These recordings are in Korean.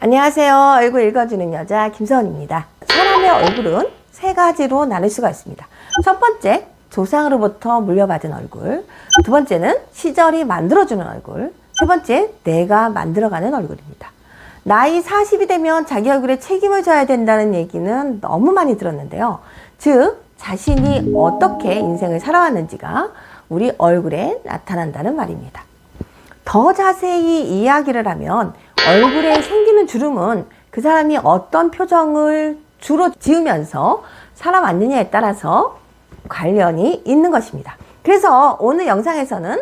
안녕하세요. 얼굴 읽어주는 여자 김서은입니다. 사람의 얼굴은 세 가지로 나눌 수가 있습니다. 첫 번째, 조상으로부터 물려받은 얼굴. 두 번째는 시절이 만들어주는 얼굴. 세 번째, 내가 만들어가는 얼굴입니다. 나이 40이 되면 자기 얼굴에 책임을 져야 된다는 얘기는 너무 많이 들었는데요. 즉, 자신이 어떻게 인생을 살아왔는지가 우리 얼굴에 나타난다는 말입니다. 더 자세히 이야기를 하면 얼굴에 생기는 주름은 그 사람이 어떤 표정을 주로 지으면서 살아왔느냐에 따라서 관련이 있는 것입니다. 그래서 오늘 영상에서는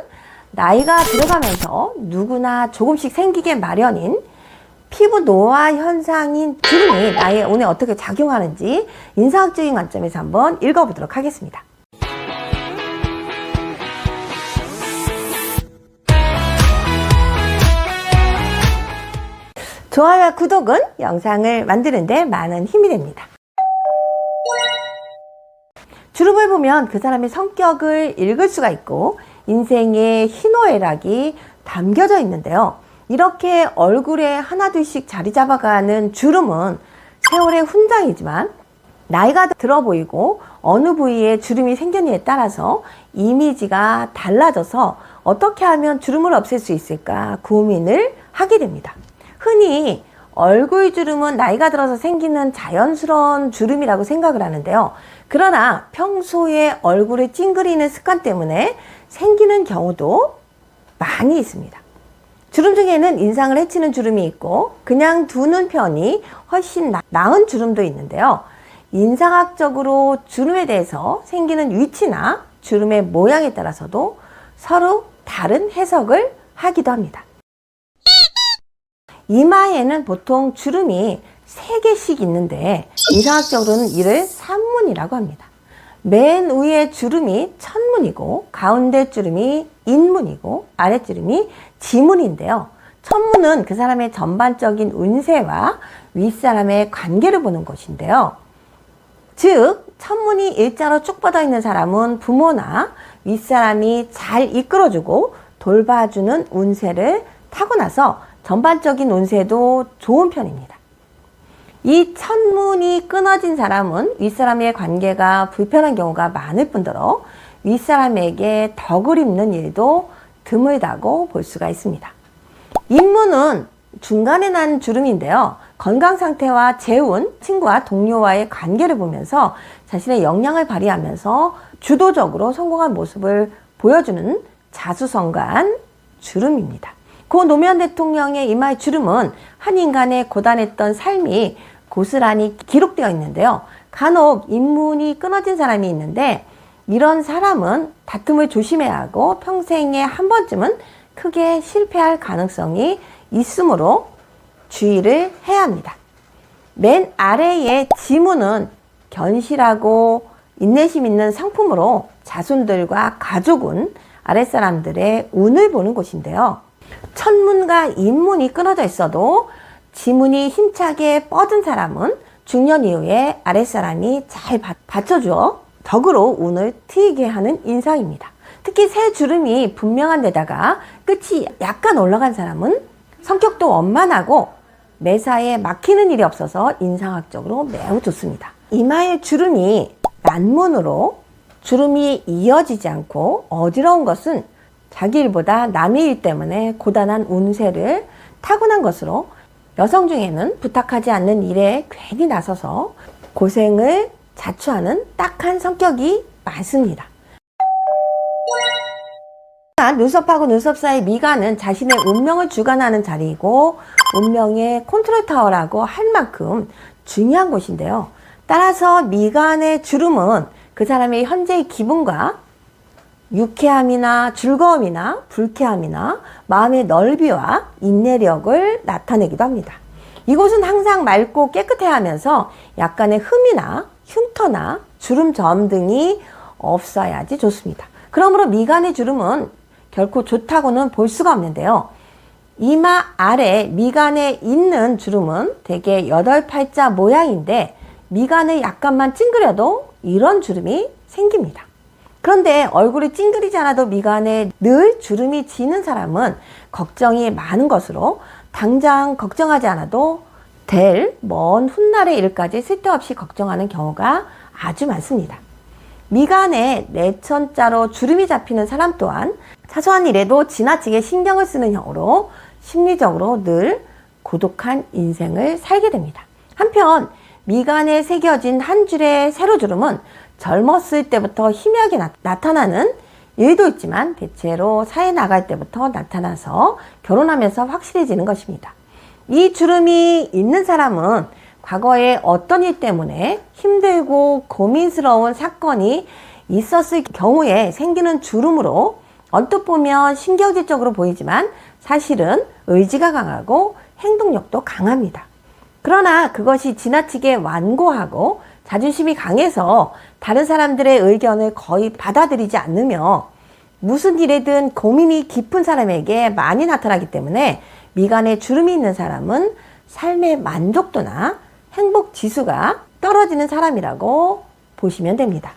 나이가 들어가면서 누구나 조금씩 생기게 마련인 피부 노화 현상인 주름이 나이에 오늘 어떻게 작용하는지 인상학적인 관점에서 한번 읽어보도록 하겠습니다. 좋아요와 구독은 영상을 만드는데 많은 힘이 됩니다. 주름을 보면 그 사람의 성격을 읽을 수가 있고 인생의 희노애락이 담겨져 있는데요. 이렇게 얼굴에 하나둘씩 자리 잡아가는 주름은 세월의 훈장이지만 나이가 들어 보이고 어느 부위에 주름이 생겼느냐에 따라서 이미지가 달라져서 어떻게 하면 주름을 없앨 수 있을까 고민을 하게 됩니다. 흔히 얼굴 주름은 나이가 들어서 생기는 자연스러운 주름이라고 생각을 하는데요. 그러나 평소에 얼굴을 찡그리는 습관 때문에 생기는 경우도 많이 있습니다. 주름 중에는 인상을 해치는 주름이 있고 그냥 두는 편이 훨씬 나은 주름도 있는데요. 인상학적으로 주름에 대해서 생기는 위치나 주름의 모양에 따라서도 서로 다른 해석을 하기도 합니다. 이마에는 보통 주름이 3개씩 있는데 인상학적으로는 이를 산문이라고 합니다. 맨 위에 주름이 천문이고 가운데 주름이 인문이고 아래 주름이 지문인데요. 천문은 그 사람의 전반적인 운세와 윗사람의 관계를 보는 것인데요. 즉 천문이 일자로 쭉 뻗어 있는 사람은 부모나 윗사람이 잘 이끌어주고 돌봐주는 운세를 타고나서 전반적인 운세도 좋은 편입니다. 이 천문이 끊어진 사람은 윗사람의 관계가 불편한 경우가 많을 뿐더러 윗사람에게 덕을 입는 일도 드물다고 볼 수가 있습니다. 인문은 중간에 난 주름인데요. 건강 상태와 재운, 친구와 동료와의 관계를 보면서 자신의 역량을 발휘하면서 주도적으로 성공한 모습을 보여주는 자수성가한 주름입니다. 고 노무현 대통령의 이마의 주름은 한 인간의 고단했던 삶이 고스란히 기록되어 있는데요. 간혹 인문이 끊어진 사람이 있는데 이런 사람은 다툼을 조심해야 하고 평생에 한 번쯤은 크게 실패할 가능성이 있으므로 주의를 해야 합니다. 맨 아래의 지문은 견실하고 인내심 있는 상품으로 자손들과 가족은 아랫사람들의 운을 보는 곳인데요. 천문과 인문이 끊어져 있어도 지문이 힘차게 뻗은 사람은 중년 이후에 아랫사람이 잘 받쳐주어 덕으로 운을 트이게 하는 인상입니다. 특히 새 주름이 분명한 데다가 끝이 약간 올라간 사람은 성격도 원만하고 매사에 막히는 일이 없어서 인상학적으로 매우 좋습니다. 이마의 주름이 난문으로 주름이 이어지지 않고 어지러운 것은 자기 일보다 남의 일 때문에 고단한 운세를 타고난 것으로 여성 중에는 부탁하지 않는 일에 괜히 나서서 고생을 자초하는 딱한 성격이 많습니다. 눈썹하고 눈썹 사이 미간은 자신의 운명을 주관하는 자리이고 운명의 컨트롤 타워라고 할 만큼 중요한 곳인데요. 따라서 미간의 주름은 그 사람의 현재의 기분과 유쾌함이나 즐거움이나 불쾌함이나 마음의 넓이와 인내력을 나타내기도 합니다. 이곳은 항상 맑고 깨끗해야 하면서 약간의 흠이나 흉터나 주름점 등이 없어야지 좋습니다. 그러므로 미간의 주름은 결코 좋다고는 볼 수가 없는데요. 이마 아래 미간에 있는 주름은 대개 8팔자 모양인데 미간을 약간만 찡그려도 이런 주름이 생깁니다. 그런데 얼굴이 찡그리지 않아도 미간에 늘 주름이 지는 사람은 걱정이 많은 것으로 당장 걱정하지 않아도 될 먼 훗날의 일까지 쓸데없이 걱정하는 경우가 아주 많습니다. 미간에 내천자로 주름이 잡히는 사람 또한 사소한 일에도 지나치게 신경을 쓰는 형으로 심리적으로 늘 고독한 인생을 살게 됩니다. 한편 미간에 새겨진 한 줄의 세로주름은 젊었을 때부터 희미하게 나타나는 일도 있지만 대체로 사회 나갈 때부터 나타나서 결혼하면서 확실해지는 것입니다. 이 주름이 있는 사람은 과거에 어떤 일 때문에 힘들고 고민스러운 사건이 있었을 경우에 생기는 주름으로 언뜻 보면 신경질적으로 보이지만 사실은 의지가 강하고 행동력도 강합니다. 그러나 그것이 지나치게 완고하고 자존심이 강해서 다른 사람들의 의견을 거의 받아들이지 않으며 무슨 일에든 고민이 깊은 사람에게 많이 나타나기 때문에 미간에 주름이 있는 사람은 삶의 만족도나 행복 지수가 떨어지는 사람이라고 보시면 됩니다.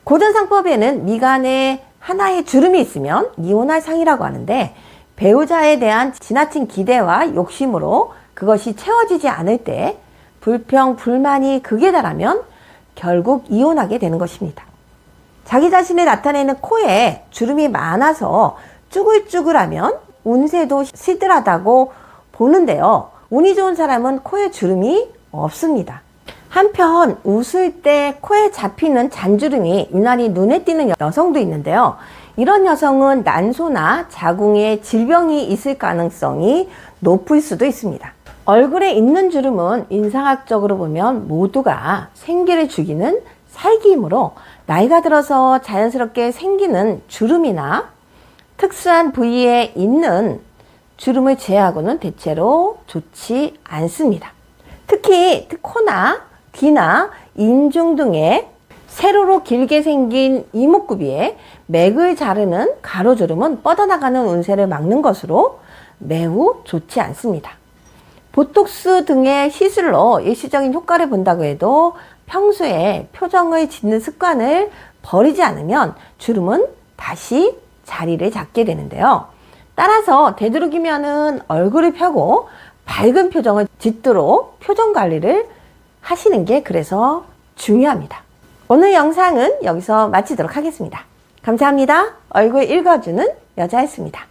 고전상법에는 미간에 하나의 주름이 있으면 이혼할 상이라고 하는데 배우자에 대한 지나친 기대와 욕심으로 그것이 채워지지 않을 때 불평, 불만이 극에 달하면 결국 이혼하게 되는 것입니다. 자기 자신을 나타내는 코에 주름이 많아서 쭈글쭈글하면 운세도 시들하다고 보는데요. 운이 좋은 사람은 코에 주름이 없습니다. 한편 웃을 때 코에 잡히는 잔주름이 유난히 눈에 띄는 여성도 있는데요. 이런 여성은 난소나 자궁에 질병이 있을 가능성이 높을 수도 있습니다. 얼굴에 있는 주름은 인상학적으로 보면 모두가 생기를 죽이는 살기이므로 나이가 들어서 자연스럽게 생기는 주름이나 특수한 부위에 있는 주름을 제외하고는 대체로 좋지 않습니다. 특히 코나 귀나 인중 등의 세로로 길게 생긴 이목구비에 맥을 자르는 가로주름은 뻗어나가는 운세를 막는 것으로 매우 좋지 않습니다. 보톡스 등의 시술로 일시적인 효과를 본다고 해도 평소에 표정을 짓는 습관을 버리지 않으면 주름은 다시 자리를 잡게 되는데요. 따라서 되도록이면은 얼굴을 펴고 밝은 표정을 짓도록 표정 관리를 하시는 게 그래서 중요합니다. 오늘 영상은 여기서 마치도록 하겠습니다. 감사합니다. 얼굴 읽어주는 여자였습니다.